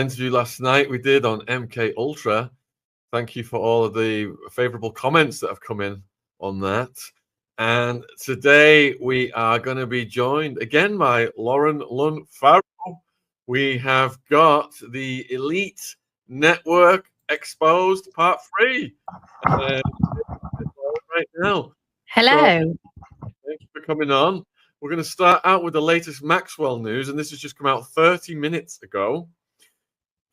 interview last night we did on MK Ultra. Thank you for all of the favorable comments that have come in on that. And today we are going to be joined again by Lauren Lunn-Farrow. We have got the Elite Network Exposed Part 3 right now. Hello. So, thank you for coming on. We're going to start out with the latest Maxwell news, and this has just come out 30 minutes ago.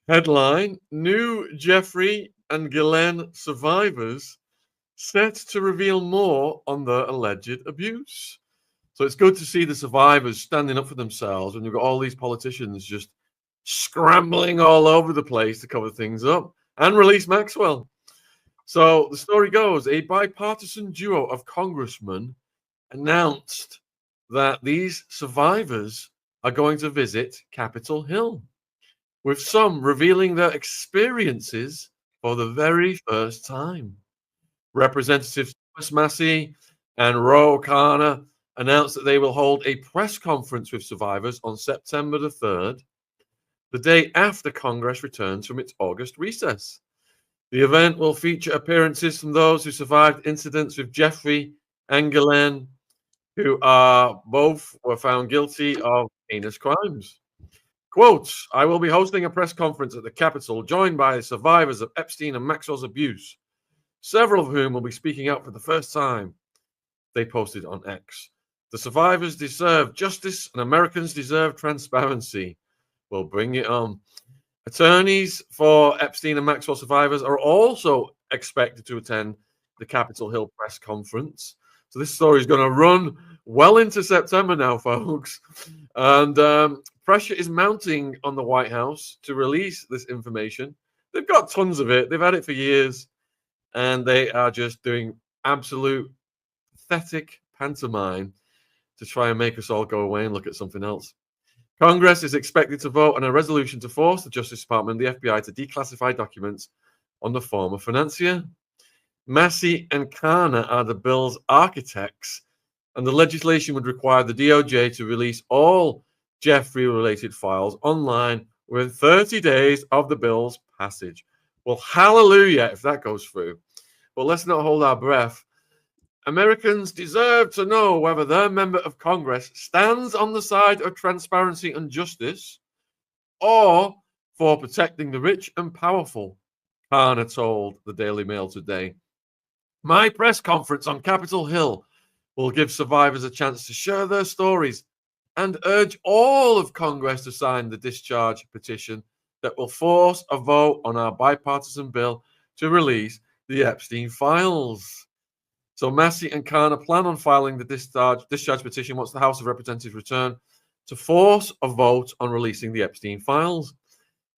Headline: New Jeffrey and Ghislaine survivors set to reveal more on their alleged abuse. So it's good to see the survivors standing up for themselves when you've got all these politicians just scrambling all over the place to cover things up and release Maxwell. So the story goes, a bipartisan duo of congressmen announced that these survivors are going to visit Capitol Hill, with some revealing their experiences for the very first time. Representatives Thomas Massie and Ro Khanna announced that they will hold a press conference with survivors on September the 3rd, the day after Congress returns from its August recess. The event will feature appearances from those who survived incidents with Jeffrey and Ghislaine, who were found guilty of heinous crimes. Quote, I will be hosting a press conference at the Capitol, joined by survivors of Epstein and Maxwell's abuse, several of whom will be speaking out for the first time, they posted on X. The survivors deserve justice and Americans deserve transparency. We'll bring it on. Attorneys for Epstein and Maxwell survivors are also expected to attend the Capitol Hill press conference. So this story is going to run well into September now, folks. And pressure is mounting on the White House to release this information. They've got tons of it. They've had it for years. And they are just doing absolute pathetic pantomime to try and make us all go away and look at something else. Congress is expected to vote on a resolution to force the Justice Department and the FBI to declassify documents on the former financier. Massie and Khanna are the bill's architects, and the legislation would require the DOJ to release all Jeffrey-related files online within 30 days of the bill's passage. Well, hallelujah if that goes through. But let's not hold our breath. Americans deserve to know whether their member of Congress stands on the side of transparency and justice or for protecting the rich and powerful, Khanna told the Daily Mail today. My press conference on Capitol Hill will give survivors a chance to share their stories and urge all of Congress to sign the discharge petition that will force a vote on our bipartisan bill to release the Epstein files. So Massie and Khanna plan on filing the discharge petition once the House of Representatives return to force a vote on releasing the Epstein files.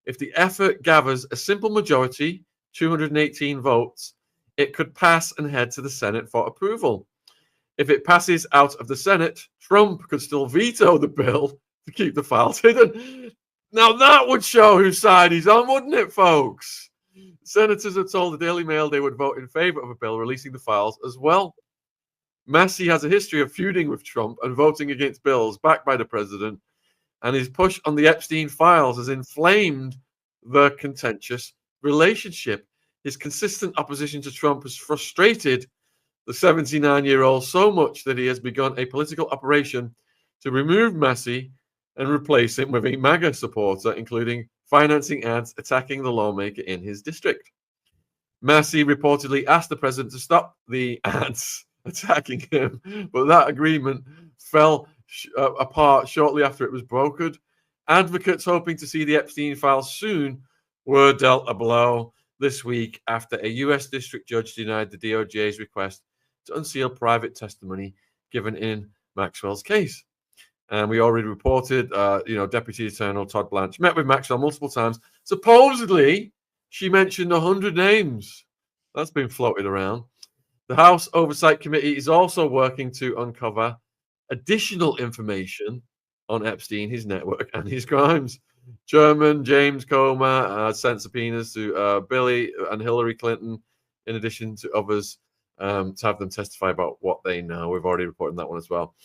If the effort gathers a simple majority, 218 votes, it could pass and head to the Senate for approval. If it passes out of the Senate, Trump could still veto the bill to keep the files hidden. Now that would show whose side he's on, wouldn't it, folks? Senators have told the Daily Mail they would vote in favor of a bill releasing the files as well. Massie has a history of feuding with Trump and voting against bills backed by the president, and his push on the Epstein files has inflamed the contentious relationship. His consistent opposition to Trump has frustrated the 79-year-old so much that he has begun a political operation to remove Massie and replace him with a MAGA supporter, including financing ads attacking the lawmaker in his district. Massie reportedly asked the president to stop the ads attacking him, but that agreement fell apart shortly after it was brokered. Advocates hoping to see the Epstein files soon were dealt a blow this week after a U.S. district judge denied the DOJ's request to unseal private testimony given in Maxwell's case. And we already reported, Deputy Attorney Todd Blanche met with Maxwell multiple times. Supposedly, she mentioned 100 names. That's been floated around. The House Oversight Committee is also working to uncover additional information on Epstein, his network, and his crimes. Chairman James Comer sent subpoenas to Billy and Hillary Clinton, in addition to others, to have them testify about what they know. We've already reported that one as well.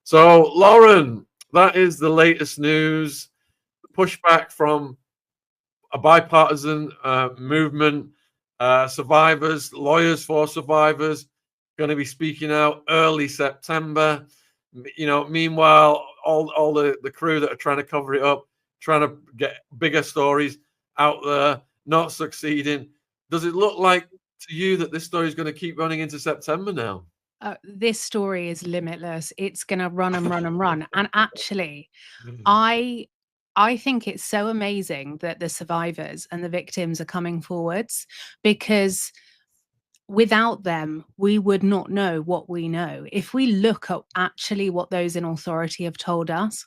So, Lauren, that is the latest news. Pushback from a bipartisan movement. Survivors, lawyers for survivors, going to be speaking out early September. You know, meanwhile, all the crew that are trying to cover it up, trying to get bigger stories out there, not succeeding. Does it look like to you that this story is going to keep running into September now? This story is limitless. It's going to run and run and run. And actually, I think it's so amazing that the survivors and the victims are coming forwards, because without them, we would not know what we know. If we look at actually what those in authority have told us,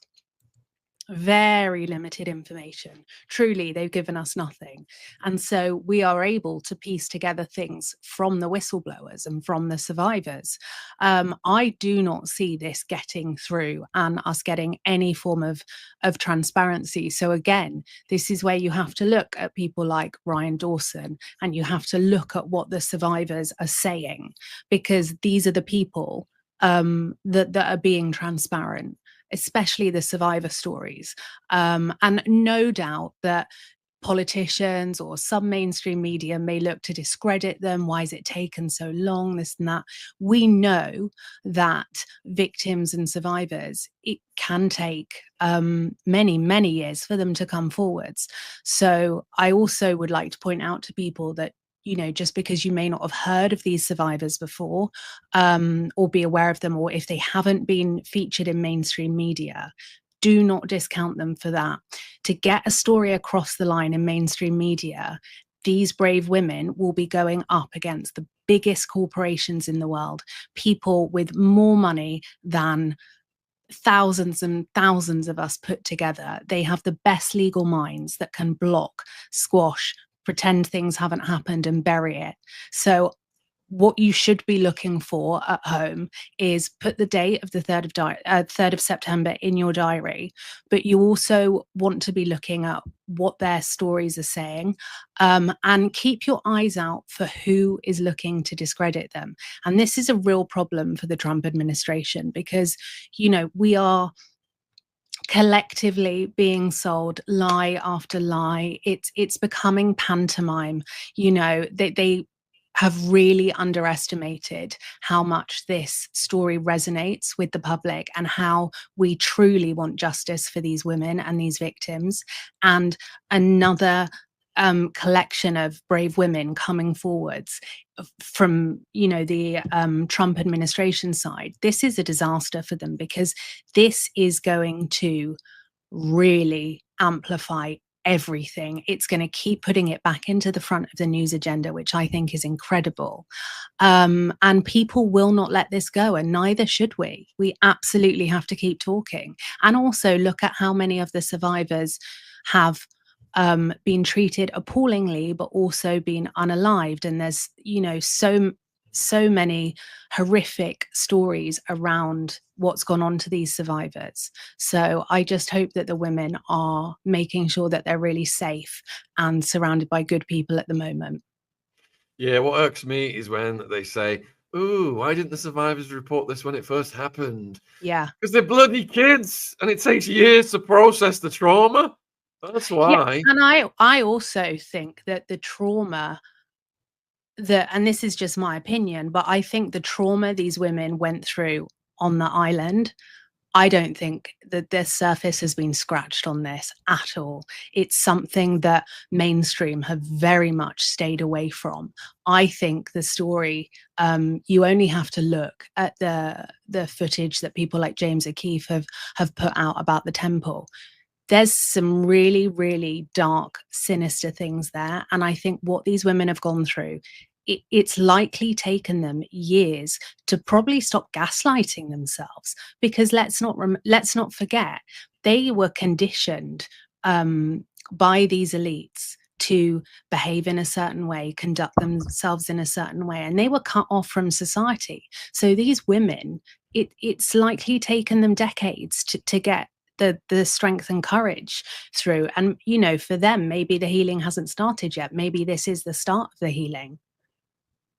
very limited information. Truly, they've given us nothing. And so we are able to piece together things from the whistleblowers and from the survivors. I do not see this getting through and us getting any form of transparency. So again, this is where you have to look at people like Ryan Dawson, and you have to look at what the survivors are saying, because these are the people that are being transparent, especially the survivor stories. And no doubt that politicians or some mainstream media may look to discredit them. Why has it taken so long? This and that. We know that victims and survivors, it can take many, many years for them to come forwards. So I also would like to point out to people that, you know, just because you may not have heard of these survivors before, or be aware of them, or if they haven't been featured in mainstream media, do not discount them for that. To get a story across the line in mainstream media, these brave women will be going up against the biggest corporations in the world, people with more money than thousands and thousands of us put together. They have the best legal minds that can block, squash, pretend things haven't happened and bury it. So what you should be looking for at home is put the date of the 3rd of September in your diary, but you also want to be looking at what their stories are saying, and keep your eyes out for who is looking to discredit them. And this is a real problem for the Trump administration, because, you know, we are collectively being sold lie after lie. It's becoming pantomime. You know, they have really underestimated how much this story resonates with the public, and how we truly want justice for these women and these victims. And another collection of brave women coming forwards from, you know, the Trump administration side. This is a disaster for them, because this is going to really amplify everything. It's going to keep putting it back into the front of the news agenda, which I think is incredible. And people will not let this go, and neither should we. We absolutely have to keep talking, and also look at how many of the survivors have been treated appallingly, but also been unalived. And there's, you know, so many horrific stories around what's gone on to these survivors. So I just hope that the women are making sure that they're really safe and surrounded by good people at the moment. Yeah, what irks me is when they say, "Ooh, why didn't the survivors report this when it first happened?" Yeah. Because they're bloody kids, and it takes years to process the trauma. That's Yeah. why. And I also think that the trauma that, and this is just my opinion, but I think the trauma these women went through on the island, I don't think that the surface has been scratched on this at all. It's something that mainstream have very much stayed away from. I think the story, you only have to look at the footage that people like James O'Keefe have put out about the temple. There's some really, really dark, sinister things there. And I think what these women have gone through, it's likely taken them years to probably stop gaslighting themselves, because let's not forget, they were conditioned by these elites to behave in a certain way, conduct themselves in a certain way, and they were cut off from society. So these women, it's likely taken them decades to get the strength and courage through. And, you know, for them, maybe the healing hasn't started yet. Maybe this is the start of the healing.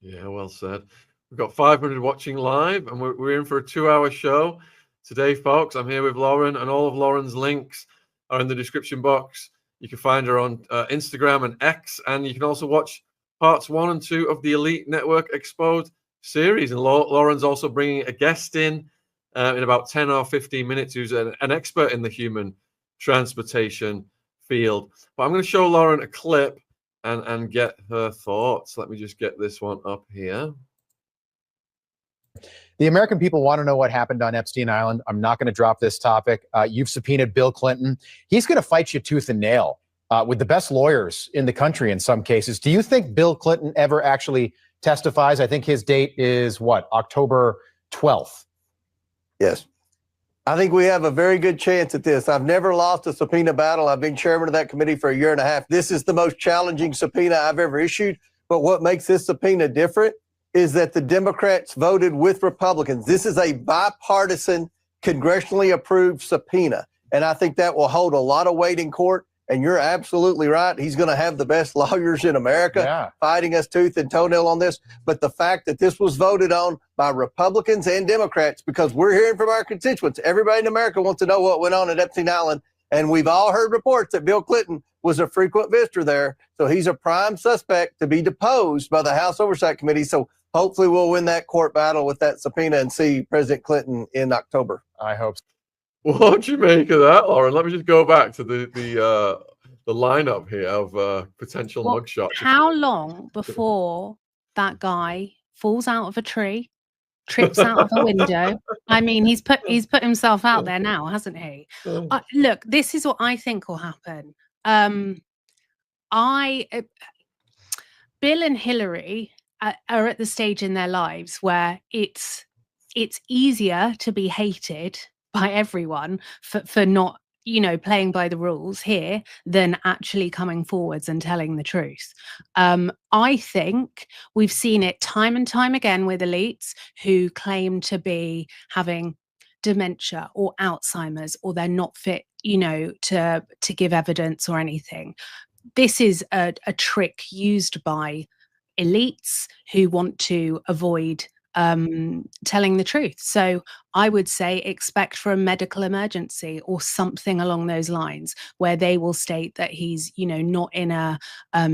Yeah, well said. We've got 500 watching live, and we're in for a 2-hour show today, folks. I'm here with Lauren, and all of Lauren's links are in the description box. You can find her on Instagram and X, and you can also watch parts 1 and 2 of the Elite Network Exposed series. And Lauren's also bringing a guest in about 10 or 15 minutes who's an expert in the human transportation field. But I'm going to show Lauren a clip and get her thoughts. Let me just get this one up here. The American people want to know what happened on Epstein Island. I'm not going to drop this topic. You've subpoenaed Bill Clinton. He's going to fight you tooth and nail with the best lawyers in the country in some cases. Do you think Bill Clinton ever actually testifies? I think his date is what, October 12th? Yes. I think we have a very good chance at this. I've never lost a subpoena battle. I've been chairman of that committee for a year and a half. This is the most challenging subpoena I've ever issued. But what makes this subpoena different is that the Democrats voted with Republicans. This is a bipartisan, congressionally approved subpoena. And I think that will hold a lot of weight in court. And you're absolutely right. He's going to have the best lawyers in America fighting us tooth and toenail on this. But the fact that this was voted on by Republicans and Democrats, because we're hearing from our constituents, everybody in America wants to know what went on at Epstein Island. And we've all heard reports that Bill Clinton was a frequent visitor there. So he's a prime suspect to be deposed by the House Oversight Committee. So hopefully we'll win that court battle with that subpoena and see President Clinton in October. I hope so. What do you make of that, Lauren? Let me just go back to the lineup here of potential mugshots. How long before that guy falls out of a tree, trips out of a window? I mean, he's put himself out there now, hasn't he? Look, this is what I think will happen. Bill and Hillary are at the stage in their lives where it's easier to be hated by everyone for not, playing by the rules here than actually coming forwards and telling the truth. I think we've seen it time and time again with elites who claim to be having dementia or Alzheimer's, or they're not fit, to give evidence or anything. This is a trick used by elites who want to avoid telling the truth. So I would say expect for a medical emergency or something along those lines, where they will state that he's, not in a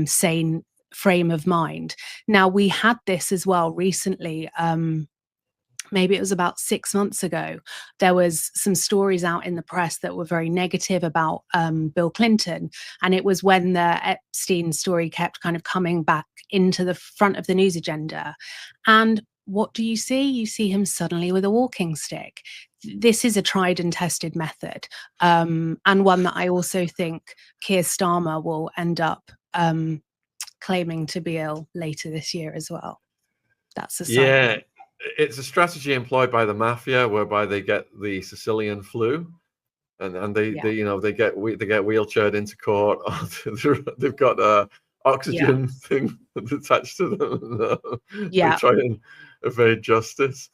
sane frame of mind. Now, we had this as well recently. Maybe it was about 6 months ago. There was some stories out in the press that were very negative about Bill Clinton. And it was when the Epstein story kept kind of coming back into the front of the news agenda. And what do you see? You see him suddenly with a walking stick. This is a tried and tested method, and one that I also think Keir Starmer will end up claiming to be ill later this year as well. That's a sign. Yeah, it's a strategy employed by the mafia, whereby they get the Sicilian flu, and they get wheelchaired into court. They've got a oxygen thing attached to them. They try and evade justice.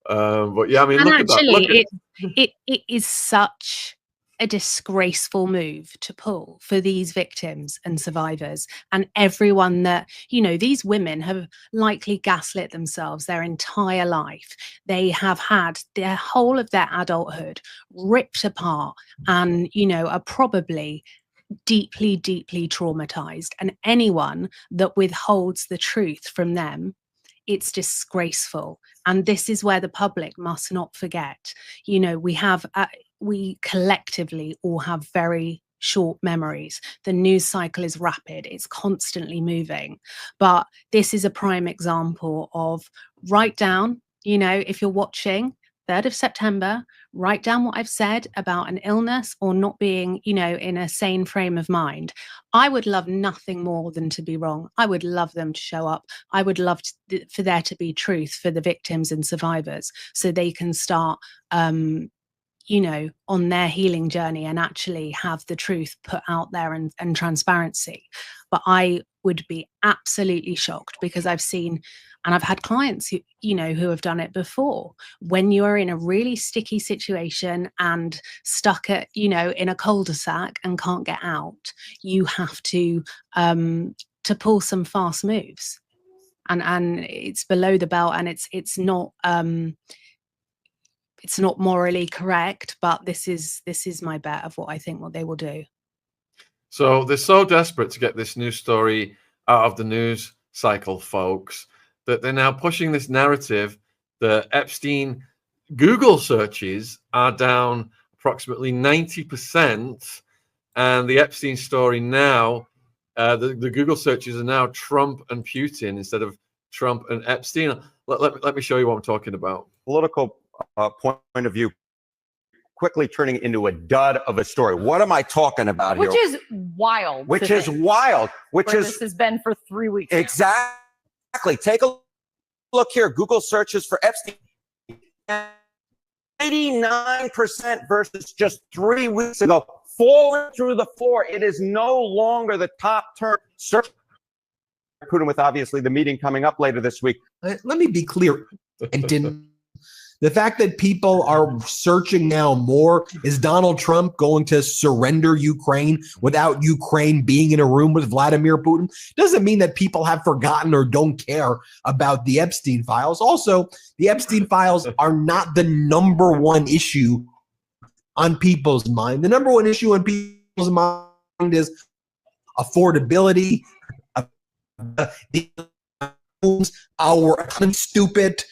But yeah, I mean, look actually, at that. It is such a disgraceful move to pull for these victims and survivors and everyone that, these women have likely gaslit themselves their entire life. They have had their whole of their adulthood ripped apart and, are probably deeply, deeply traumatized. And anyone that withholds the truth from them, it's disgraceful. And this is where the public must not forget. We collectively all have very short memories. The news cycle is rapid. It's constantly moving. But this is a prime example of write down, if you're watching, 3rd of September, write down what I've said about an illness or not being, in a sane frame of mind. I would love nothing more than to be wrong. I would love them to show up. I would love for there to be truth for the victims and survivors so they can start, on their healing journey and actually have the truth put out there and transparency. But I would be absolutely shocked because I've seen and I've had clients who, who have done it before. When you are in a really sticky situation and stuck at, in a cul-de-sac and can't get out, you have to pull some fast moves. And it's below the belt and it's not morally correct, but this is my bet of what I think what they will do. So they're so desperate to get this news story out of the news cycle, folks, that they're now pushing this narrative that Epstein Google searches are down approximately 90%, and the Epstein story now, the Google searches are now Trump and Putin instead of Trump and Epstein. Let me show you what I'm talking about. Political point of view quickly turning into a dud of a story. What am I talking about here? Which is wild. Which is wild. Which is this has been for 3 weeks. Exactly. Take a look here. Google searches for Epstein. 89% versus just 3 weeks ago. Falling through the floor. It is no longer the top term search. Putin with obviously the meeting coming up later this week. Let me be clear. The fact that people are searching now more, is Donald Trump going to surrender Ukraine without Ukraine being in a room with Vladimir Putin? Doesn't mean that people have forgotten or don't care about the Epstein files. Also, the Epstein files are not the number one issue on people's mind. The number one issue on people's mind is affordability, our stupid,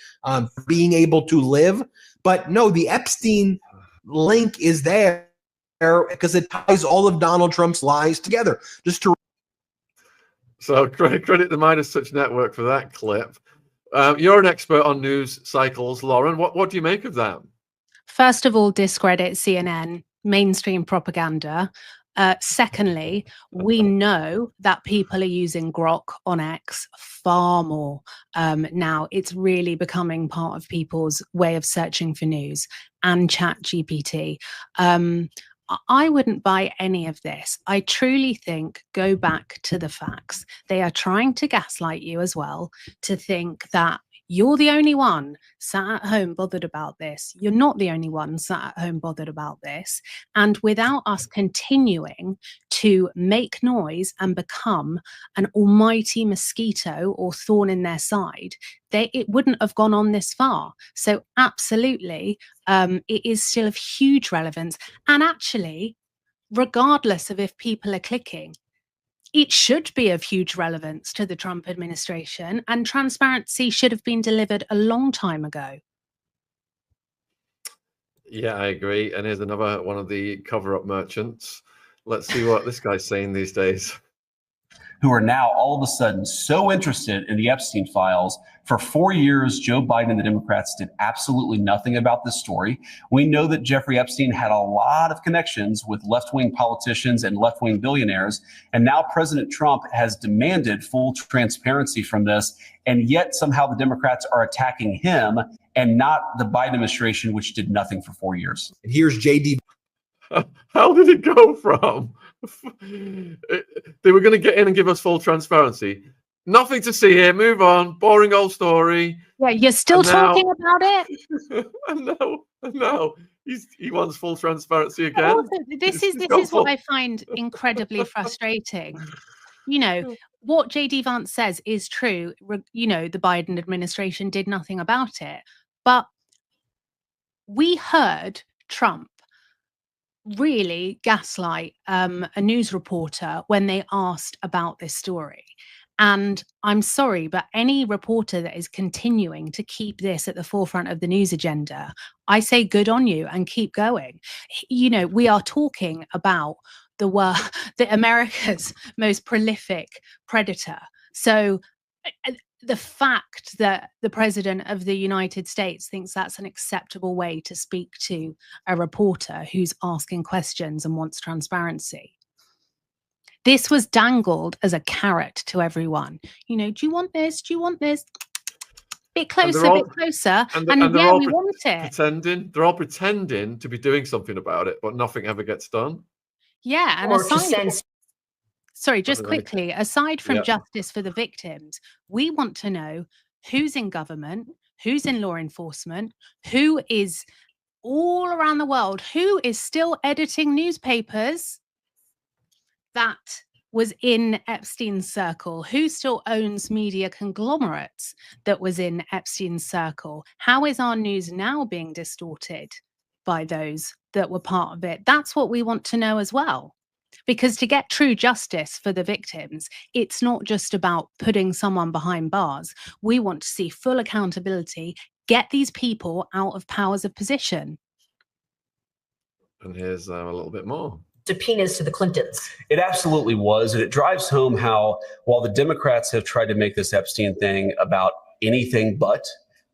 being able to live. But no, the Epstein link is there because it ties all of Donald Trump's lies together. Just to So credit the Midas Touch Network for that clip. You're an expert on news cycles, Lauren. What do you make of that? First of all, discredit CNN, mainstream propaganda. Secondly, we know that people are using Grok on X far more now. It's really becoming part of people's way of searching for news, and ChatGPT. I wouldn't buy any of this. I truly think, go back to the facts. They are trying to gaslight you as well, to think that you're the only one sat at home bothered about this. You're not the only one sat at home bothered about this. And without us continuing to make noise and become an almighty mosquito or thorn in their side, it wouldn't have gone on this far. So absolutely, it is still of huge relevance. And actually, regardless of if people are clicking, it should be of huge relevance to the Trump administration, and transparency should have been delivered a long time ago. Yeah, I agree. And here's another one of the cover-up merchants. Let's see what this guy's saying these days. Who are now all of a sudden so interested in the Epstein files. For 4 years, Joe Biden and the Democrats did absolutely nothing about this story. We know that Jeffrey Epstein had a lot of connections with left-wing politicians and left-wing billionaires. And now President Trump has demanded full transparency from this. And yet somehow the Democrats are attacking him and not the Biden administration, which did nothing for 4 years. here's JD. How did it go from they were going to get in and give us full transparency? Nothing to see here. Move on. Boring old story. Yeah, you're still talking about it. No. He wants full transparency again. Also, this is what I find incredibly frustrating. You know, what JD Vance says is true. You know, the Biden administration did nothing about it. But we heard Trump really gaslight a news reporter when they asked about this story. And I'm sorry, but any reporter that is continuing to keep this at the forefront of the news agenda, I say good on you and keep going. You know, we are talking about the America's most prolific predator. So the fact that the president of the United States thinks that's an acceptable way to speak to a reporter who's asking questions and wants transparency. This was dangled as a carrot to everyone. You know, do you want this? Do you want this? Bit closer, bit closer. And yeah, we want it. They're all pretending to be doing something about it, but nothing ever gets done. Yeah, and sorry, just quickly, aside from justice for the victims, we want to know who's in government, who's in law enforcement, who is all around the world, who is still editing newspapers that was in Epstein's circle, who still owns media conglomerates that was in Epstein's circle. How is our news now being distorted by those that were part of it? That's what we want to know as well. Because to get true justice for the victims, it's not just about putting someone behind bars. We want to see full accountability, get these people out of powers of position. And here's a little bit more. Subpoenas to the Clintons. It absolutely was. And it drives home how, while the Democrats have tried to make this Epstein thing about anything but,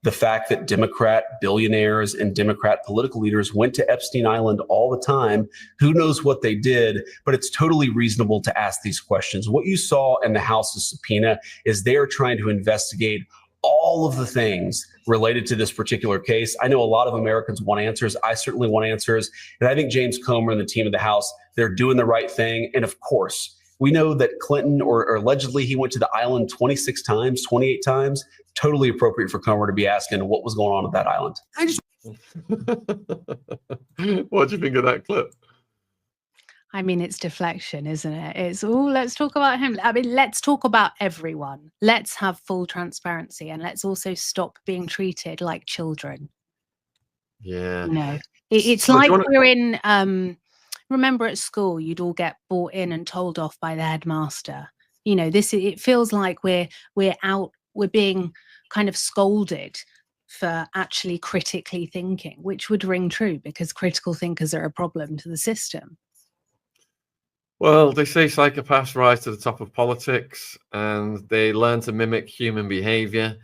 the fact that Democrat billionaires and Democrat political leaders went to Epstein Island all the time, who knows what they did, but it's totally reasonable to ask these questions. What you saw in the House's subpoena is they are trying to investigate all of the things related to this particular case. I know a lot of Americans want answers. I certainly want answers. And I think James Comer and the team of the House, they're doing the right thing. And of course, we know that Clinton, or allegedly he went to the island 26 times, 28 times. Totally appropriate for Comer to be asking what was going on at that island. What do you think of that clip? I mean, it's deflection, isn't it? It's, oh, let's talk about him. I mean, let's talk about everyone. Let's have full transparency, and let's also stop being treated like children. Yeah. You know, it's So do like you wanna- we're in, remember at school, you'd all get brought in and told off by the headmaster. You know, it feels like we're being kind of scolded for actually critically thinking, which would ring true because critical thinkers are a problem to the system. Well, they say psychopaths rise to the top of politics and they learn to mimic human behavior.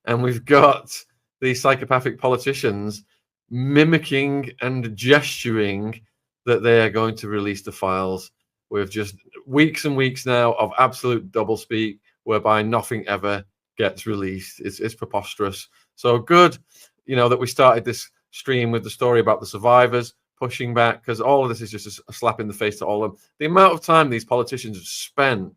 And we've got these psychopathic politicians mimicking and gesturing that they are going to release the files. We've just weeks and weeks now of absolute doublespeak whereby nothing ever gets released. It's preposterous. So good, you know, that we started this stream with the story about the survivors pushing back, because all of this is just a slap in the face to all of them. The amount of time these politicians have spent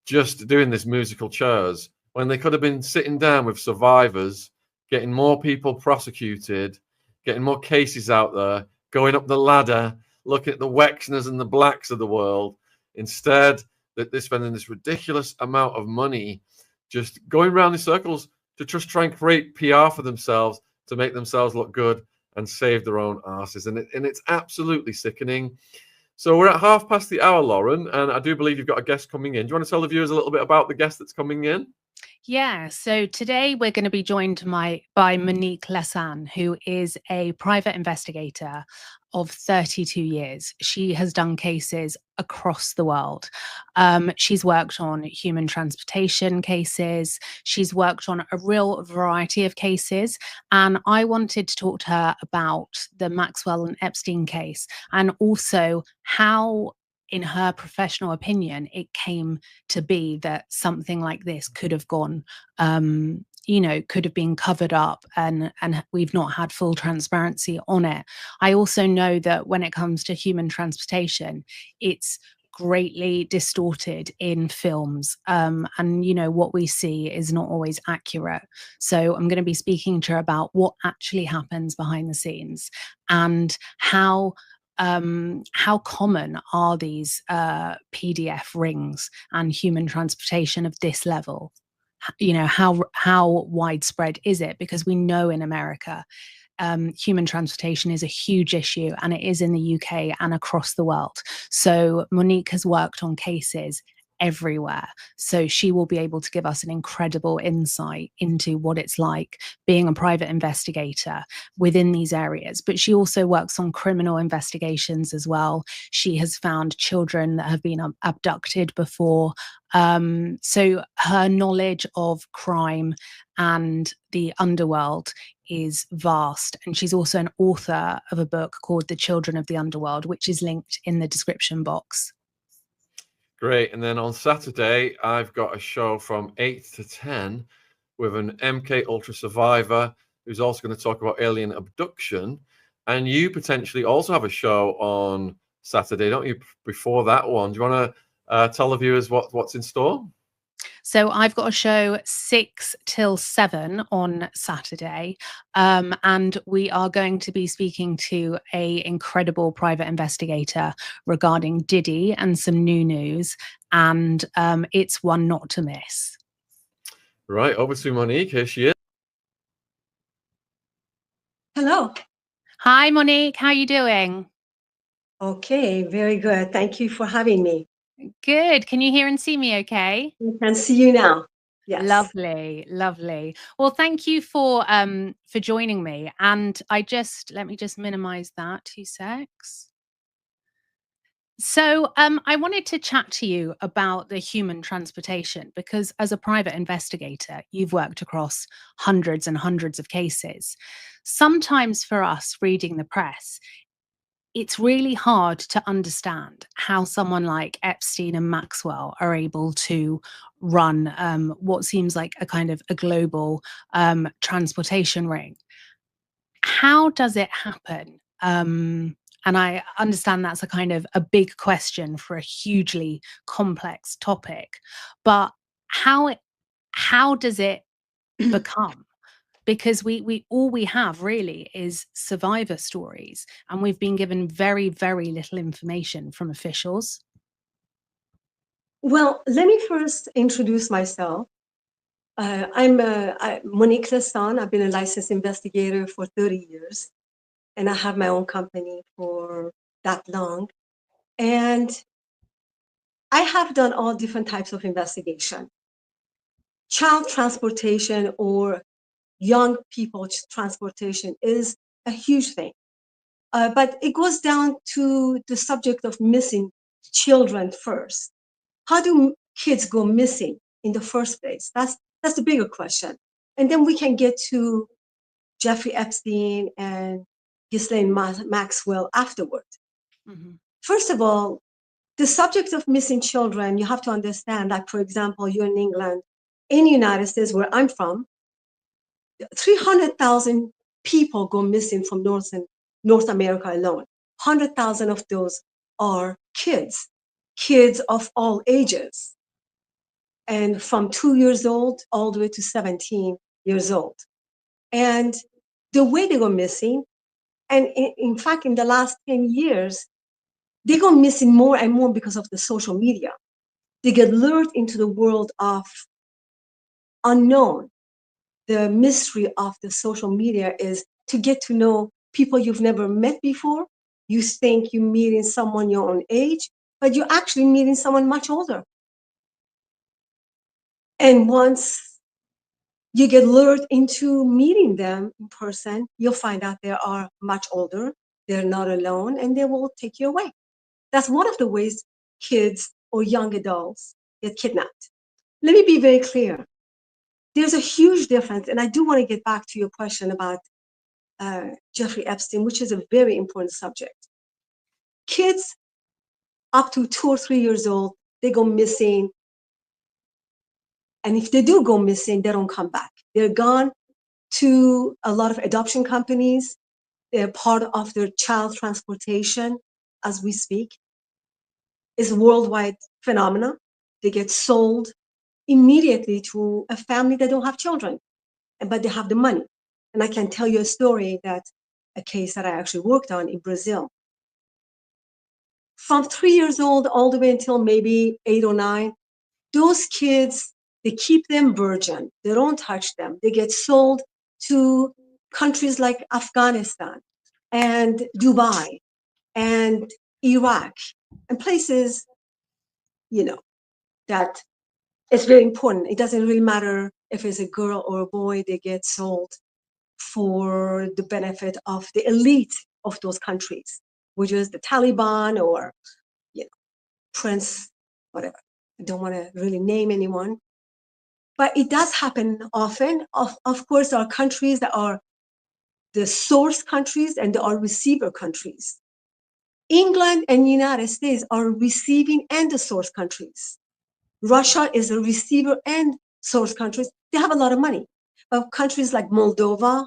just doing this musical chairs when they could have been sitting down with survivors, getting more people prosecuted, getting more cases out there, going up the ladder, looking at the Wexners and the Blacks of the world. Instead, that they're spending this ridiculous amount of money just going around in circles to just try and create PR for themselves, to make themselves look good and save their own asses. And it's absolutely sickening. So we're at 1:30, Lauren, and I do believe you've got a guest coming in. Do you want to tell the viewers a little bit about the guest that's coming in? Yeah, so today we're going to be joined by Monique Lessan, who is a private investigator of 32 years. She has done cases across the world. She's worked on human transportation cases. She's worked on a real variety of cases. And I wanted to talk to her about the Maxwell and Epstein case, and also how, in her professional opinion, it came to be that something like this could have gone, you know, could have been covered up, and we've not had full transparency on it. I also know that when it comes to human transportation, it's greatly distorted in films, and you know, what we see is not always accurate. So I'm going to be speaking to her about what actually happens behind the scenes and how common are these PDF rings and human transportation of this level. You know, how widespread is it? Because we know in America, human transportation is a huge issue, and it is in the UK and across the world. So Monique has worked on cases everywhere, so she will be able to give us an incredible insight into what it's like being a private investigator within these areas. But she also works on criminal investigations as well. She has found children that have been abducted before. So her knowledge of crime and the underworld is vast. And she's also an author of a book called The Children of the Underworld, which is linked in the description box. Great. And then on Saturday, I've got a show from 8 to 10 with an MK Ultra survivor who's also going to talk about alien abduction. And you potentially also have a show on Saturday, don't you, before that one? Do you want to tell the viewers what's in store? So I've got a show 6 till 7 on Saturday, and we are going to be speaking to an incredible private investigator regarding Diddy and some new news, and it's one not to miss. Right, over to Monique. Here she is. Hello. Hi, Monique. How are you doing? Okay, very good. Thank you for having me. Good. Can you hear and see me okay? I can see you now. Yes. Lovely, lovely. Well, thank you for joining me. And let me just minimize that 2 secs. So I wanted to chat to you about the human transportation because as a private investigator, you've worked across hundreds and hundreds of cases. Sometimes for us reading the press, it's really hard to understand how someone like Epstein and Maxwell are able to run what seems like a kind of a global transportation ring. How does it happen? And I understand that's a kind of a big question for a hugely complex topic, but how does it become? Because we all we have really is survivor stories, and we've been given very, very little information from officials. Well, let me first introduce myself. I'm Monique Lestan. I've been a licensed investigator for 30 years, and I have my own company for that long. And I have done all different types of investigation. Child transportation or young people transportation is a huge thing. But it goes down to the subject of missing children first. How do kids go missing in the first place? That's the bigger question. And then we can get to Jeffrey Epstein and Ghislaine Maxwell afterward. Mm-hmm. First of all, the subject of missing children, you have to understand that, for example, you're in England, in the United States, where I'm from, 300,000 people go missing from North America alone. 100,000 of those are kids of all ages, and from 2 years old all the way to 17 years old. And the way they go missing, and in fact, in the last 10 years, they go missing more and more because of the social media. They get lured into the world of unknown. The mystery of the social media is to get to know people you've never met before. You think you're meeting someone your own age, but you're actually meeting someone much older. And once you get lured into meeting them in person, you'll find out they are much older, they're not alone, and they will take you away. That's one of the ways kids or young adults get kidnapped. Let me be very clear. There's a huge difference, and I do want to get back to your question about Jeffrey Epstein, which is a very important subject. Kids up to 2 or 3 years old, they go missing. And if they do go missing, they don't come back. They're gone to a lot of adoption companies. They're part of their child transportation as we speak. It's a worldwide phenomenon. They get sold immediately to a family that don't have children, but they have the money. And I can tell you a case that I actually worked on in Brazil. From 3 years old all the way until maybe 8 or 9, those kids, they keep them virgin. They don't touch them. They get sold to countries like Afghanistan and Dubai and Iraq and places, that it's very important. It doesn't really matter if it's a girl or a boy, they get sold for the benefit of the elite of those countries, which is the Taliban or, Prince, whatever. I don't want to really name anyone. But it does happen often. Of course, there are countries that are the source countries and there are receiver countries. England and United States are receiving and the source countries. Russia is a receiver and source countries. They have a lot of money. But countries like Moldova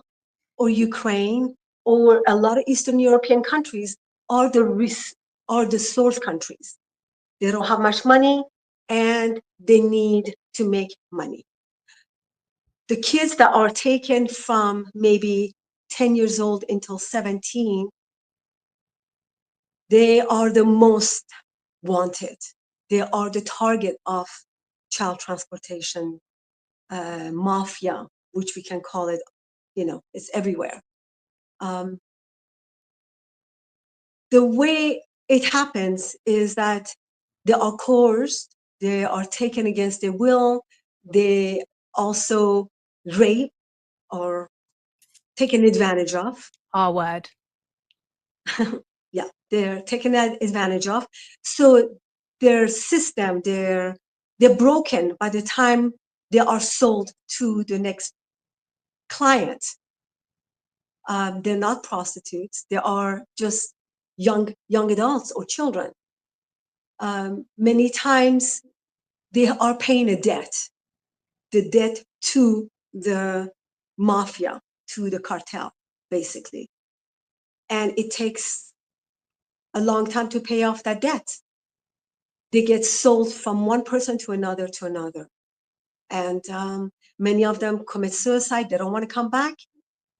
or Ukraine or a lot of Eastern European countries are the source countries. They don't have much money and they need to make money. The kids that are taken from maybe 10 years old until 17, they are the most wanted. They are the target of child transportation mafia, which we can call it, it's everywhere. The way it happens is that they are coerced, they are taken against their will, they also rape or taken advantage of. R word. Yeah, they're taken advantage of. So their system, they're broken by the time they are sold to the next client. They're not prostitutes. They are just young adults or children. Many times they are paying a debt, the debt to the mafia, to the cartel, basically. And it takes a long time to pay off that debt. They get sold from one person to another to another. And many of them commit suicide. They don't want to come back.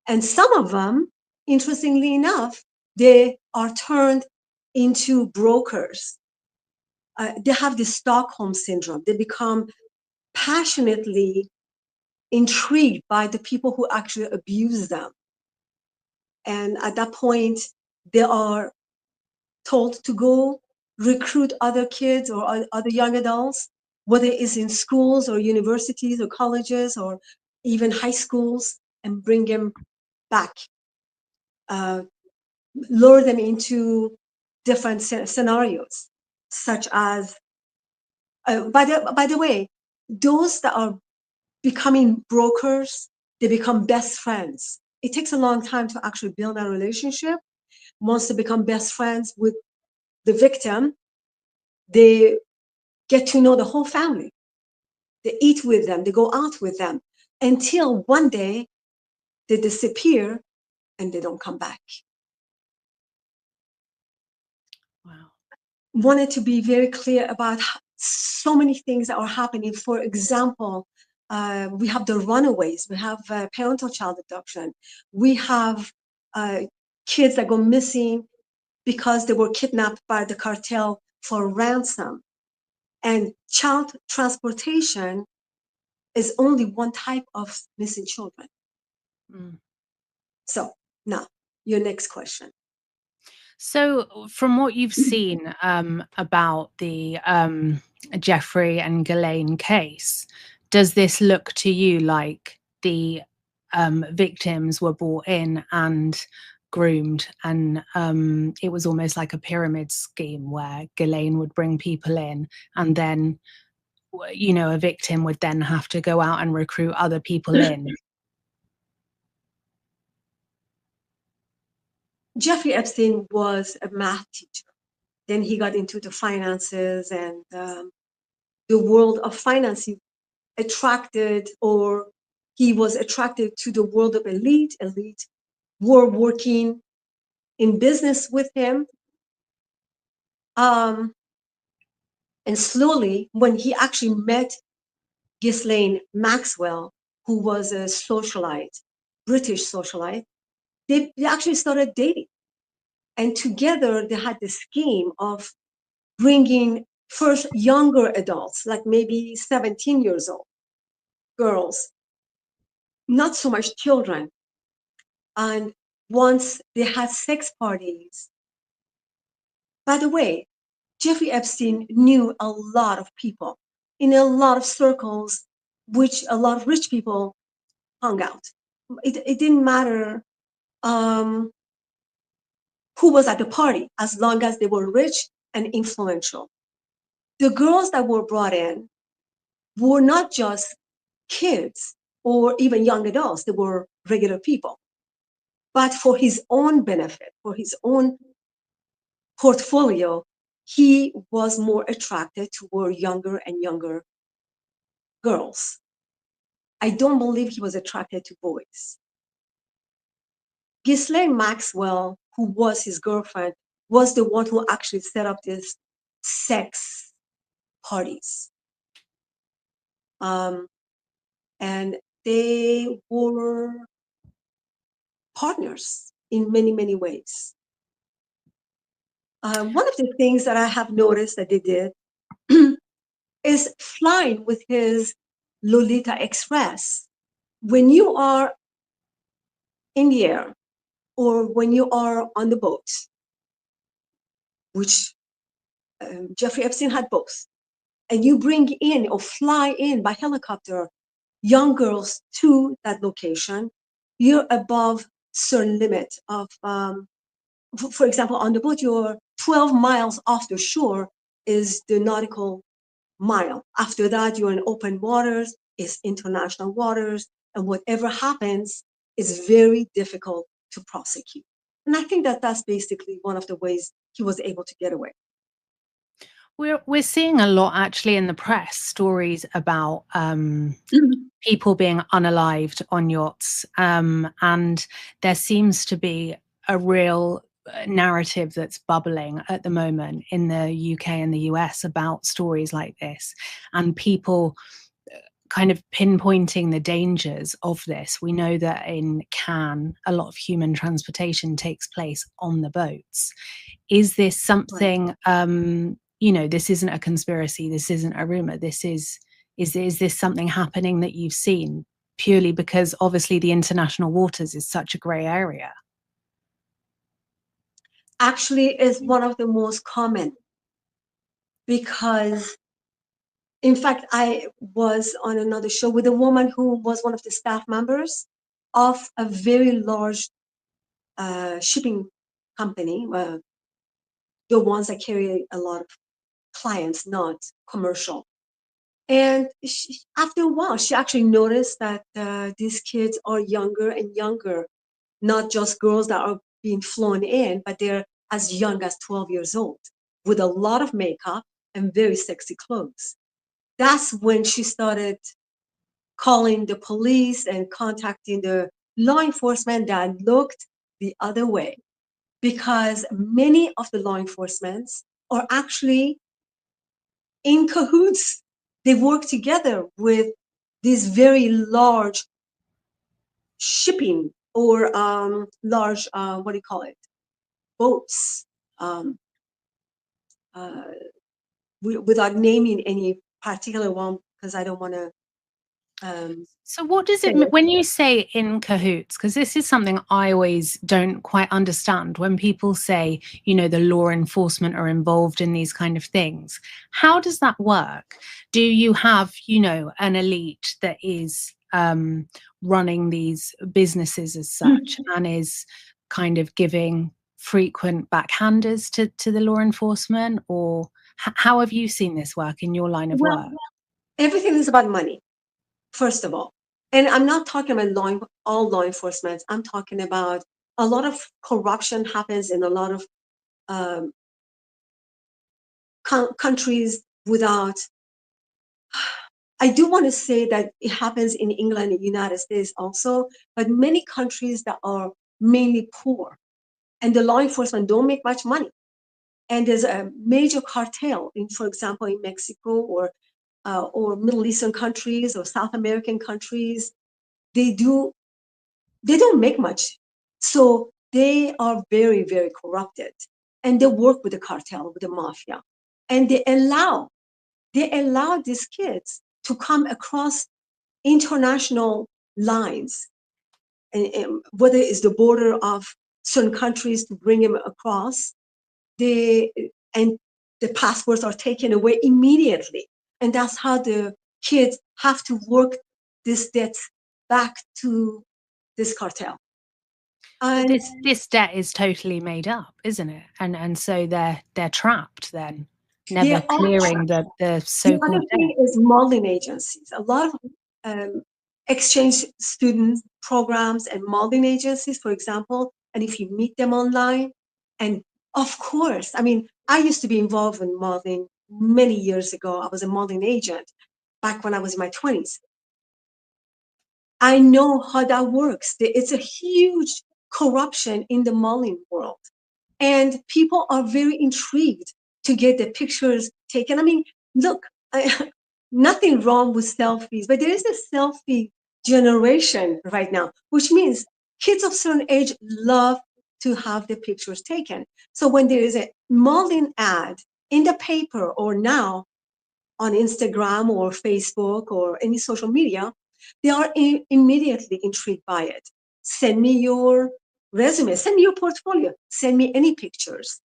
And some of them, interestingly enough, they are turned into brokers. They have the Stockholm syndrome. They become passionately intrigued by the people who actually abuse them. And at that point, they are told to go recruit other kids or other young adults, whether it's in schools or universities or colleges or even high schools, and bring them back, lure them into different scenarios, such as, by the way, those that are becoming brokers, they become best friends. It takes a long time to actually build a relationship. Once they become best friends with the victim, they get to know the whole family. They eat with them, they go out with them, until one day they disappear and they don't come back. Wow. Wanted to be very clear about so many things that are happening. For example, we have the runaways, we have parental child abduction, we have kids that go missing because they were kidnapped by the cartel for ransom. And child transportation is only one type of missing children. Mm. So now, your next question. So, from what you've seen about the Jeffrey and Ghislaine case, does this look to you like the victims were brought in and groomed, and it was almost like a pyramid scheme where Ghislaine would bring people in, and then, you know, a victim would then have to go out and recruit other people in? Jeffrey Epstein was a math teacher. Then he got into the finances, and the world of finance. He was attracted to the world of elite. Elite were working in business with him. And slowly, when he actually met Ghislaine Maxwell, who was a socialite, British socialite, they actually started dating. And together they had the scheme of bringing first younger adults, like maybe 17 years old girls, not so much children. And once they had sex parties, by the way, Jeffrey Epstein knew a lot of people in a lot of circles, which a lot of rich people hung out. It didn't matter who was at the party, as long as they were rich and influential. The girls that were brought in were not just kids or even young adults, they were regular people. But for his own benefit, for his own portfolio, he was more attracted toward younger and younger girls. I don't believe he was attracted to boys. Ghislaine Maxwell, who was his girlfriend, was the one who actually set up these sex parties. And they were partners in many, many ways. One of the things that I have noticed that they did is flying with his Lolita Express. When you are in the air or when you are on the boat, which Jeffrey Epstein had both, and you bring in or fly in by helicopter young girls to that location, you're above certain limit of, for example, on the boat, you're 12 miles off the shore is the nautical mile. After that, you're in open waters, it's international waters, and whatever happens is very difficult to prosecute. And I think that that's basically one of the ways he was able to get away. We're seeing a lot actually in the press, stories about people being unalived on yachts, and there seems to be a real narrative that's bubbling at the moment in the UK and the US about stories like this, and people kind of pinpointing the dangers of this. We know that in Cannes, a lot of human transportation takes place on the boats. Is this something, you know, this isn't a conspiracy, this isn't a rumor, is this something happening that you've seen, purely because obviously the international waters is such a gray area? Actually, it's one of the most common, because in fact, I was on another show with a woman who was one of the staff members of a very large shipping company, the ones that carry a lot of clients, not commercial. And after a while, she actually noticed that these kids are younger and younger, not just girls that are being flown in, but they're as young as 12 years old with a lot of makeup and very sexy clothes. That's when she started calling the police and contacting the law enforcement that looked the other way, because many of the law enforcements are actually in cahoots. They work together with these very large shipping or large, what do you call it, boats, without naming any particular one, because I don't want to. So what does it mean when you say in cahoots? Because this is something I always don't quite understand. When people say, you know, the law enforcement are involved in these kind of things, how does that work? Do you have, you know, an elite that is running these businesses as such and is kind of giving frequent backhanders to the law enforcement? Or how have you seen this work in your line of work? Everything is about money, first of all. And I'm not talking about all law enforcement. I'm talking about a lot of corruption happens in a lot of countries without. I do want to say that it happens in England and the United States also, but many countries that are mainly poor and the law enforcement don't make much money. And there's a major cartel in, for example, in Mexico or Middle Eastern countries or South American countries. They don't make much. So they are very, very corrupted. And they work with the cartel, with the mafia. And they allow these kids to come across international lines, and whether it's the border of certain countries to bring them across, and the passports are taken away immediately. And that's how the kids have to work this debt back to this cartel. But this debt is totally made up, isn't it? And so they're trapped then, never clearing the so-called debt. The other thing is modeling agencies. A lot of exchange student programs and modeling agencies, for example, and if you meet them online, and of course, I mean, I used to be involved in modeling many years ago. I was a modeling agent back when I was in my 20s. I know how that works. It's a huge corruption in the modeling world. And people are very intrigued to get the pictures taken. I mean, look, nothing wrong with selfies, but there is a selfie generation right now, which means kids of certain age love to have the pictures taken. So when there is a modeling ad in the paper or now on Instagram or Facebook or any social media, they are immediately intrigued by it. Send me your resume, send me your portfolio, send me any pictures.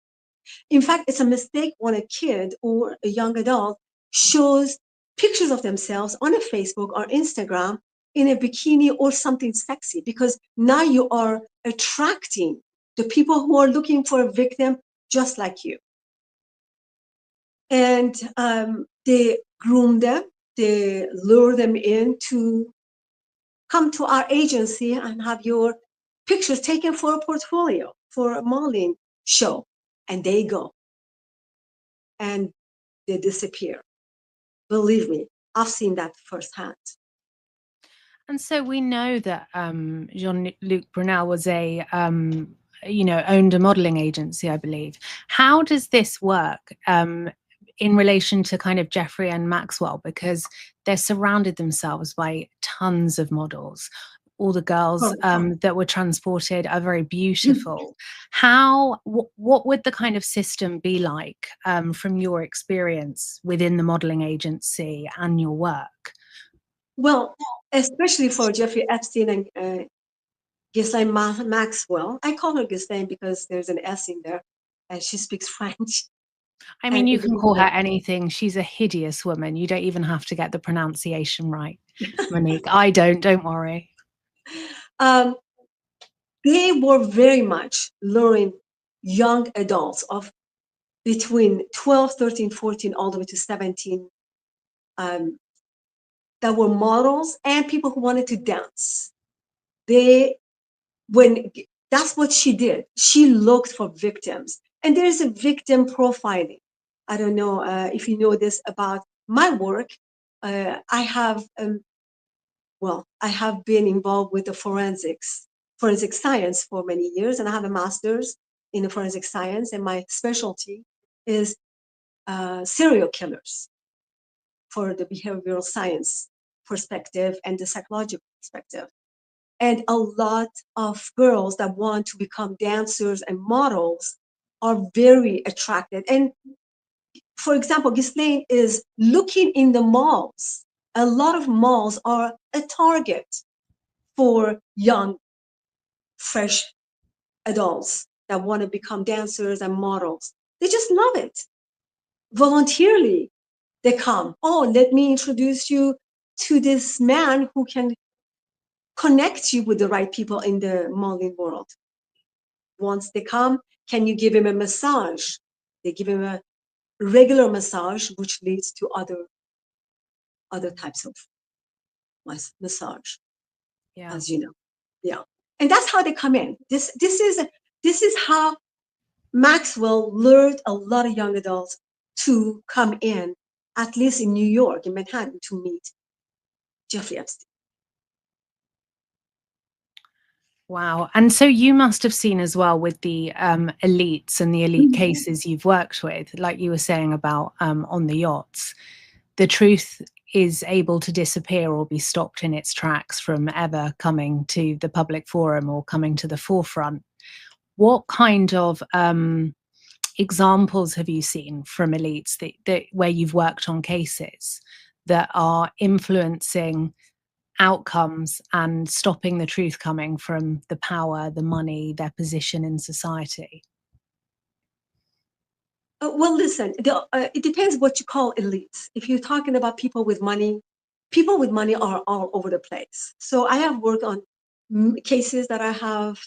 In fact, it's a mistake when a kid or a young adult shows pictures of themselves on a Facebook or Instagram in a bikini or something sexy, because now you are attracting the people who are looking for a victim just like you. And they groom them, they lure them in to come to our agency and have your pictures taken for a portfolio, for a modeling show. And they go and they disappear. Believe me, I've seen that firsthand. And so we know that Jean-Luc Brunel was a, owned a modeling agency, I believe. How does this work in relation to kind of Jeffrey and Maxwell? Because they're surrounded themselves by tons of models. All the girls that were transported are very beautiful. What would the kind of system be like from your experience within the modeling agency and your work? Well, especially for Jeffrey Epstein and GHISLAINE Maxwell. I call her GHISLAINE because there's an S in there and she speaks French. I mean, you can call her anything. She's a hideous woman. You don't even have to get the pronunciation right, Monique. I don't worry. They were very much luring young adults of between 12, 13, 14, all the way to 17 that were models and people who wanted to dance. That's what she did. She looked for victims. And there's a victim profiling. I don't know if you know this about my work. I have been involved with the forensic science for many years, and I have a master's in the forensic science, and my specialty is serial killers for the behavioral science perspective and the psychological perspective. And a lot of girls that want to become dancers and models are very attracted. And for example, GHISLAINE is looking in the malls. A lot of malls are a target for young, fresh adults that want to become dancers and models. They just love it. Voluntarily, they come. Oh, let me introduce you to this man who can connect you with the right people in the modeling world. Once they come, can you give him a massage? They give him a regular massage, which leads to other types of massage, as you know. Yeah, and that's how they come in. This is how Maxwell lured a lot of young adults to come in, at least in New York, in Manhattan, to meet Jeffrey Epstein. Wow. And so you must have seen as well with the elites and the elite cases you've worked with, like you were saying about on the yachts, the truth is able to disappear or be stopped in its tracks from ever coming to the public forum or coming to the forefront. What kind of examples have you seen from elites that where you've worked on cases that are influencing outcomes and stopping the truth coming from the power, the money, their position in society? Well, listen, it depends what you call elites. If you're talking about people with money are all over the place. So I have worked on cases that I have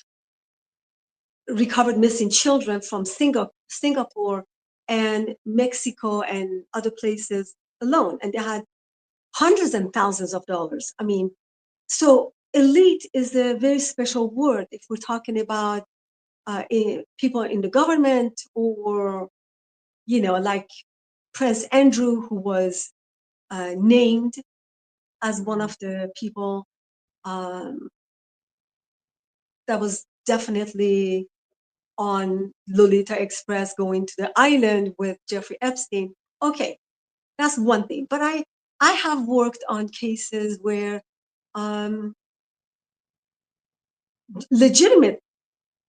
recovered missing children from Singapore and Mexico and other places alone. And they had hundreds and thousands of dollars. I mean, so elite is a very special word if we're talking about people in the government, or, you know, like Prince Andrew, who was named as one of the people that was definitely on Lolita Express going to the island with Jeffrey Epstein. Okay, that's one thing. But I have worked on cases where legitimate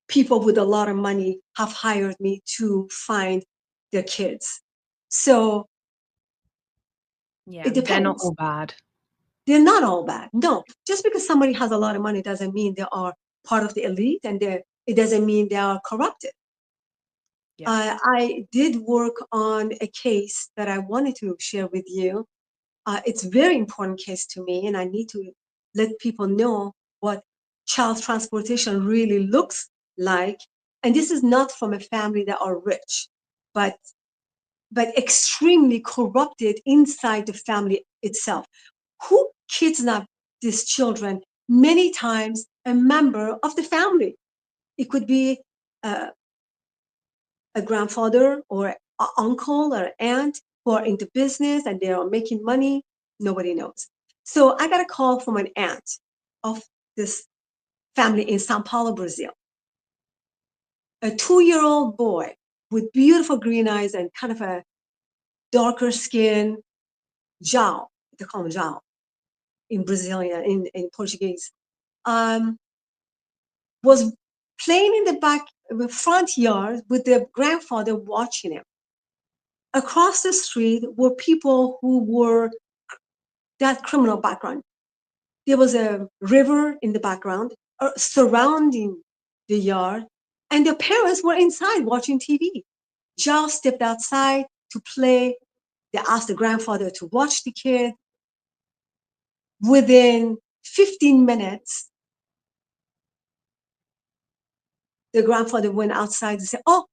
people with a lot of money have hired me to find their kids. So yeah, it depends. They're not all bad. They're not all bad. No, just because somebody has a lot of money doesn't mean they are part of the elite, and it doesn't mean they are corrupted. Yeah. I did work on a case that I wanted to share with you. It's a very important case to me, and I need to let people know what child transportation really looks like. And this is not from a family that are rich, but extremely corrupted inside the family itself. Who kidnapped these children? Many times a member of the family. It could be a grandfather or an uncle or aunt who are into business and they are making money. Nobody knows. So I got a call from an aunt of this family in Sao Paulo, Brazil. A 2-year-old boy with beautiful green eyes and kind of a darker skin, João, they call him João in Brazilian, in Portuguese, was playing in the front yard with their grandfather watching him. Across the street were people who were that criminal background. There was a river in the background surrounding the yard, and the parents were inside watching TV. João stepped outside to play. They asked the grandfather to watch the kid. Within 15 minutes, the grandfather went outside and said, "Oh,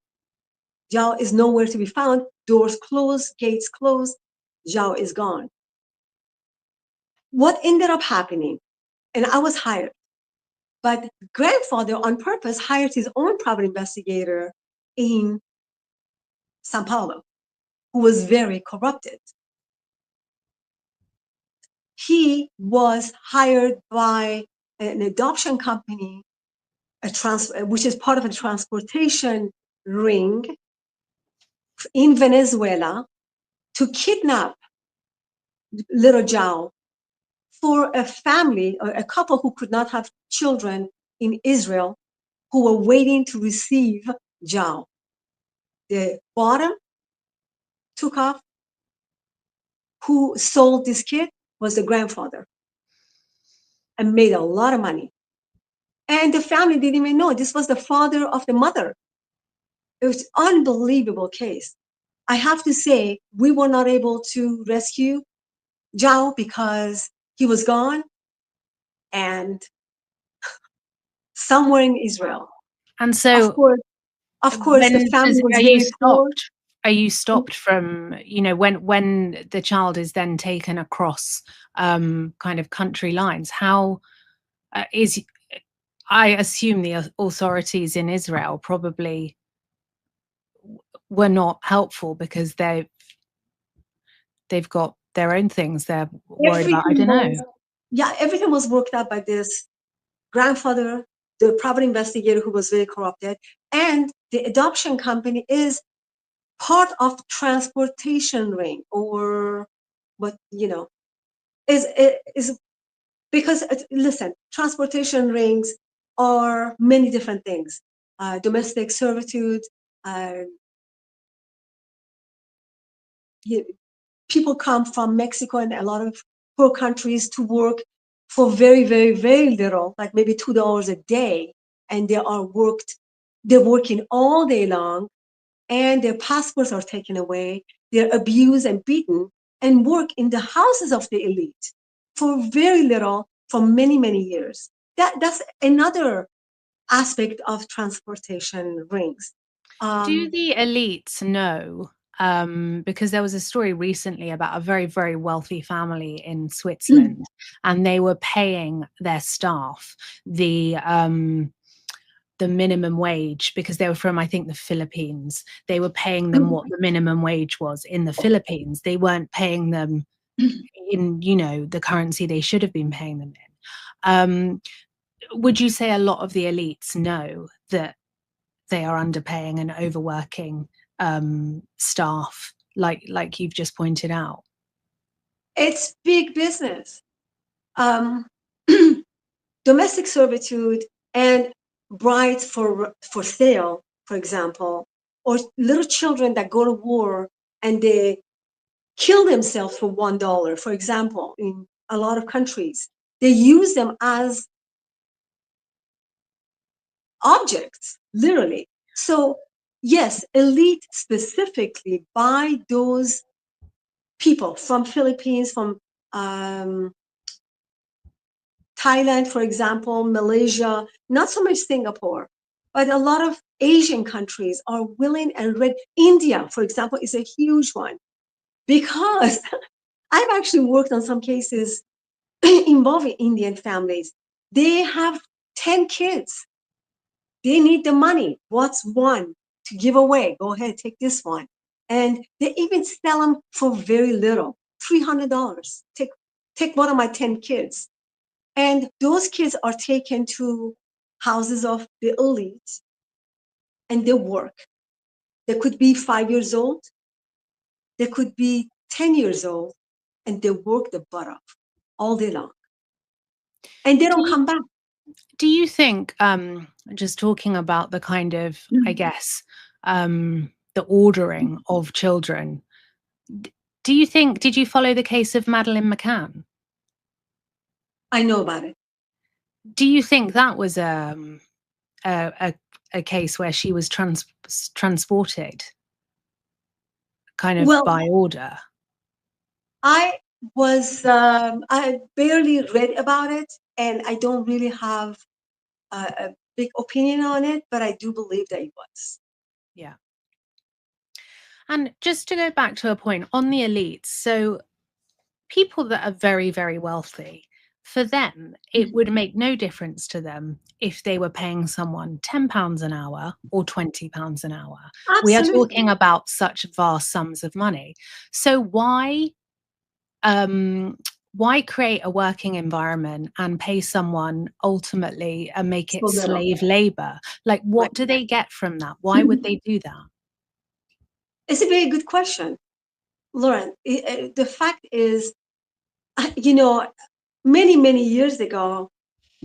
João is nowhere to be found. Doors closed, gates closed. João is gone." What ended up happening, and I was hired, but grandfather on purpose hired his own private investigator in Sao Paulo, who was very corrupted. He was hired by an adoption company, which is part of a transportation ring in Venezuela, to kidnap little João for a family, or a couple who could not have children in Israel, who were waiting to receive João. They bought him, took off. Who sold this kid was the grandfather and made a lot of money. And the family didn't even know. This was the father of the mother. It was an unbelievable case. I have to say, we were not able to rescue João because he was gone and somewhere in Israel. And so, of course, the family was very poor. Are you stopped from, when the child is then taken across kind of country lines? How I assume the authorities in Israel probably were not helpful because they've got their own things they're worried about. I don't know. Yeah, everything was worked out by this grandfather, the private investigator who was very corrupted, and the adoption company is part of transportation ring, or what, is because, listen, transportation rings are many different things. Domestic servitude, people come from Mexico and a lot of poor countries to work for very, very, very little, like maybe $2 a day, and they're working all day long, and their passports are taken away, they're abused and beaten, and work in the houses of the elite for very little for many, many years. That's another aspect of transportation rings. Do the elites know? Because there was a story recently about a very, very wealthy family in Switzerland, and they were paying their staff the minimum wage because they were from, I think, the Philippines. They were paying them what the minimum wage was in the Philippines. They weren't paying them in, the currency they should have been paying them in. Would you say a lot of the elites know that they are underpaying and overworking staff, like you've just pointed out? It's big business. Domestic servitude and brides for sale, for example, or little children that go to war and they kill themselves for $1, for example, in a lot of countries. They use them as objects, literally. So yes, elite specifically by those people from Philippines, from Thailand, for example, Malaysia, not so much Singapore, but a lot of Asian countries are willing and ready. India, for example, is a huge one because I've actually worked on some cases involving Indian families. They have 10 kids. They need the money. What's one to give away? Go ahead, take this one. And they even sell them for very little, $300. Take one of my 10 kids. And those kids are taken to houses of the elite and they work. They could be 5 years old. They could be 10 years old and they work the butt off all day long. And they don't come back. Do you think, just talking about the kind of, I guess, the ordering of children, do you think, did you follow the case of Madeleine McCann? I know about it. Do you think that was a case where she was transported kind of by order? I barely read about it, and I don't really have a big opinion on it, but I do believe that it was. Yeah. And just to go back to a point on the elites, so people that are very, very wealthy, for them, it would make no difference to them if they were paying someone £10 an hour or £20 an hour. Absolutely. We are talking about such vast sums of money. So why create a working environment and pay someone ultimately and make it slave labor? Like, what do they get from that? Why would they do that? It's a very good question, Lauren. The fact is, you know, many years ago,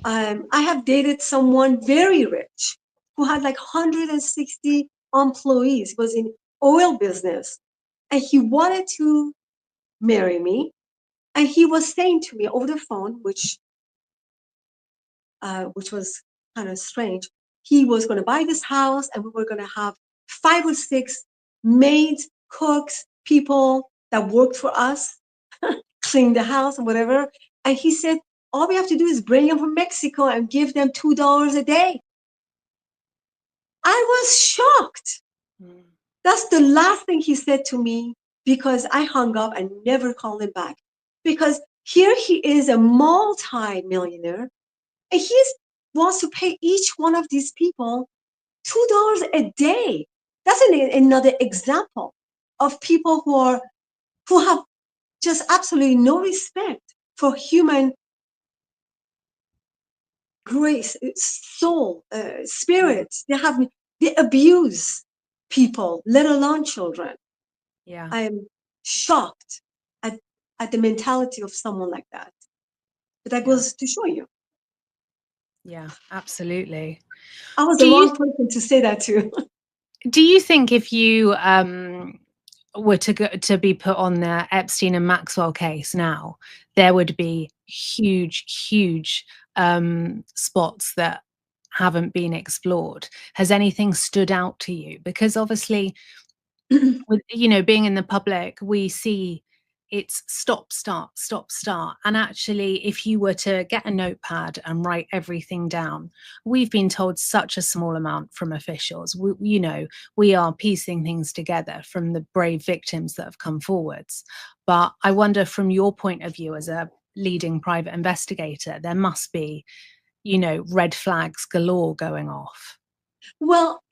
I have dated someone very rich who had like 160 employees, was in oil business, and he wanted to marry me. And he was saying to me over the phone, which was kind of strange, he was going to buy this house and we were going to have 5 or 6 maids, cooks, people that worked for us, clean the house and whatever. And he said, all we have to do is bring them from Mexico and give them $2 a day. I was shocked. That's the last thing he said to me, because I hung up and never called him back. Because here he is, a multi-millionaire, and he wants to pay each one of these people $2 a day. That's another example of people who have just absolutely no respect for human grace, soul, spirit. They abuse people, let alone children. Yeah, I am shocked at the mentality of someone like that. But that goes to show you. Yeah, absolutely. I was the wrong person to say that to. Do you think if you were to be put on the Epstein and Maxwell case now, there would be huge spots that haven't been explored? Has anything stood out to you? Because obviously, with, you know, being in the public, we see it's stop, start, stop, start. And actually, if you were to get a notepad and write everything down, we've been told such a small amount from officials. You know, we are piecing things together from the brave victims that have come forwards. But I wonder, from your point of view as a leading private investigator, there must be, you know, red flags galore going off. Well,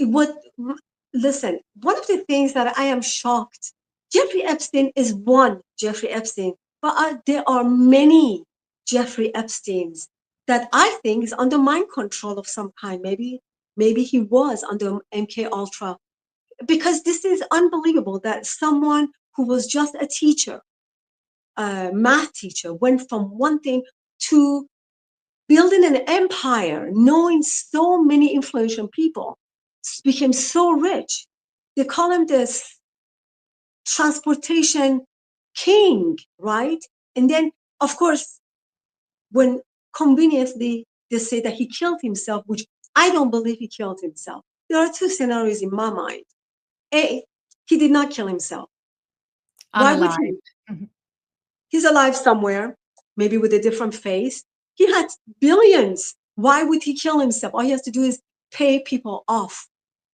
listen, one of the things that I am shocked, Jeffrey Epstein is one Jeffrey Epstein, but there are many Jeffrey Epsteins that I think is under mind control of some kind. Maybe he was under MK Ultra, because this is unbelievable that someone who was just a teacher, a math teacher, went from one thing to building an empire, knowing so many influential people, became so rich. They call him this transportation king, right? And then, of course, when conveniently they say that he killed himself, which I don't believe he killed himself. There are 2 scenarios in my mind. He did not kill himself. Why would he? Unalive. He's alive somewhere, maybe with a different face. He had billions. Why would he kill himself? All he has to do is pay people off.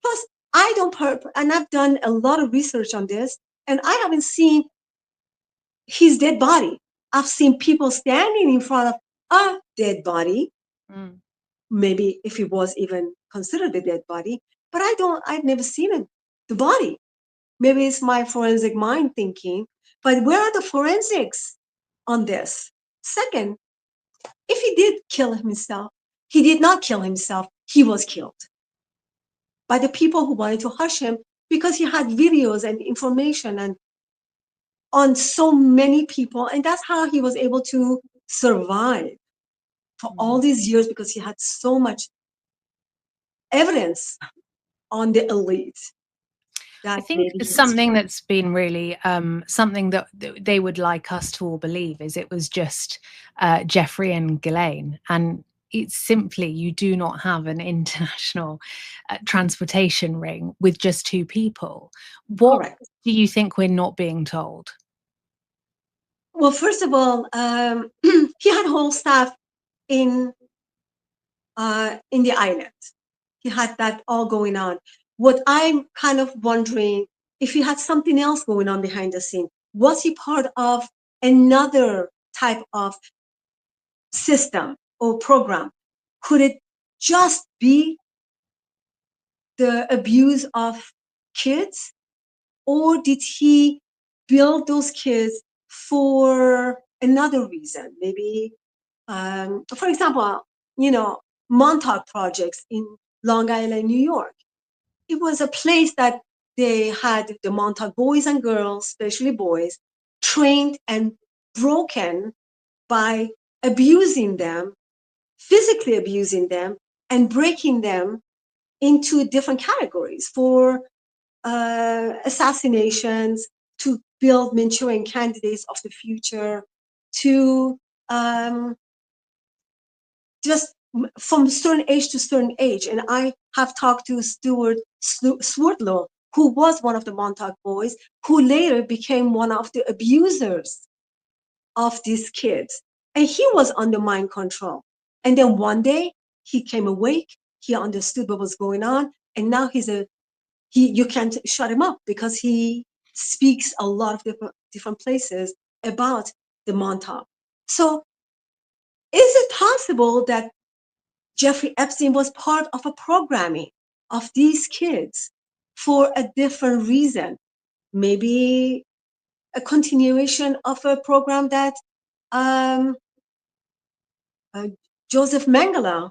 Plus, and I've done a lot of research on this, and I haven't seen his dead body. I've seen people standing in front of a dead body. Maybe if it was even considered a dead body, but I've never seen it, the body. Maybe it's my forensic mind thinking, but where are the forensics on this? Second, if he did kill himself, he did not kill himself, he was killed by the people who wanted to hush him because he had videos and information and on so many people, and that's how he was able to survive for all these years, because he had so much evidence on the elite. I think something that's been really something that they would like us to all believe is it was just Jeffrey and Ghislaine, and it's simply you do not have an international transportation ring with just two people. What Correct. do you think we're not being told? Well, first of all, he had whole staff in the island. He had that all going on. What I'm kind of wondering, if he had something else going on behind the scene, was he part of another type of system or program? Could it just be the abuse of kids? Or did he build those kids for another reason? Maybe, for example, Montauk projects in Long Island, New York. It was a place that they had the Montauk boys and girls, especially boys, trained and broken by abusing them, physically abusing them, and breaking them into different categories for assassinations, to build Manchurian candidates of the future, to just from certain age to certain age. And I have talked to Stuart Swerdlow, who was one of the Montauk boys, who later became one of the abusers of these kids. And he was under mind control. And then one day he came awake, he understood what was going on, and now you can't shut him up because he speaks a lot of different places about the Montauk. So is it possible that Jeffrey Epstein was part of a programming of these kids for a different reason? Maybe a continuation of a program that Joseph Mengele